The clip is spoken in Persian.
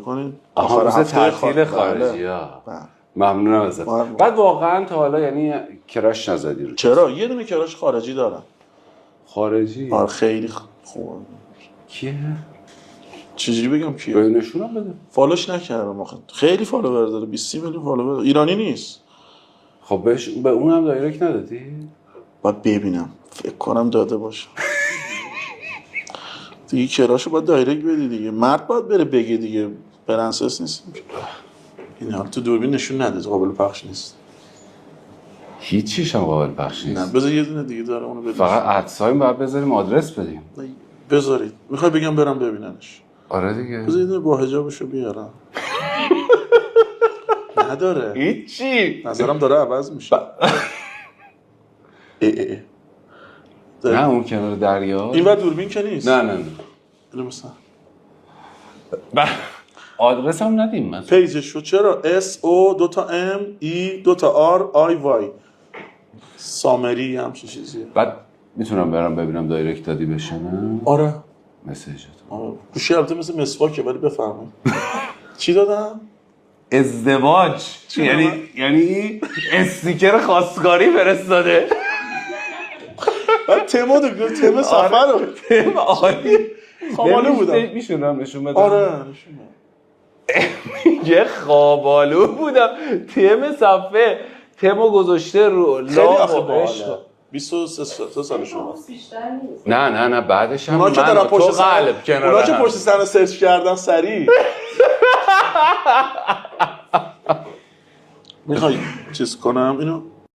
کنین آخر هفته تعطیل خارجی ها. ممنونم ازت. بعد واقعا تا حالا یعنی کراش نزدی رو؟ چرا؟ یه دونه کراش خارجی دارم. خارجی؟ آره خیلی خوبه. کیه؟ چجوری بگم کیه؟ نشونم بده. فالوش نکردم آخه. خیلی فالوور داره، 20 میلیون فالوور. ایرانی نیست. خب به اونم دایرکت ندادی؟ باید ببینم، فکر کنم داده باشه. دیگه کراشو باید دایرکت بدی دیگه. مرد باید بره بگه دیگه، پرنسس نیستیم که. این حال تو دوربین نشون نده، قابل پخش نیست. هیچیش هم قابل پخش نیست. نه بذار یه دونه دیگه داره اونو بدیم. فقط ادسایم باید بذاریم، آدرس بدیم. بذارید. میخوای بگم برم ببیننش؟ آره دیگه. بذار یه دونه با حجابشو بیارم. نداره. هیچی. نظرم داره عوض میشه. نه اون کنار دریا. این وقت دوربین که نیست. نه. اینو مثلا. آدرس هم ندیم مثلا. پیجشو چرا؟ SO 2M E 2R I Y سامری همچین چیزیه. بعد میتونم برم ببینم دایرکت دادی بشه نه؟ آره. مسیجت. گوشی البته مثل مسواکه ولی بفرمایید. چی دادم؟ ازدواج. یعنی استیکر خواستگاری فرستاده. بعد تم سفر رو تم عالی. خوابالو بودم. میشونم نشون بدم. آره یه خوابالو بودم. تم صفحه تمو گذاشته رو لاغ و عشق. 23 سالشون. نه بعدش هم اونا که دارن پشت قلب کنار. اونا که پشت سر سرچ کردن سریع. میخوای چیز کنم اینو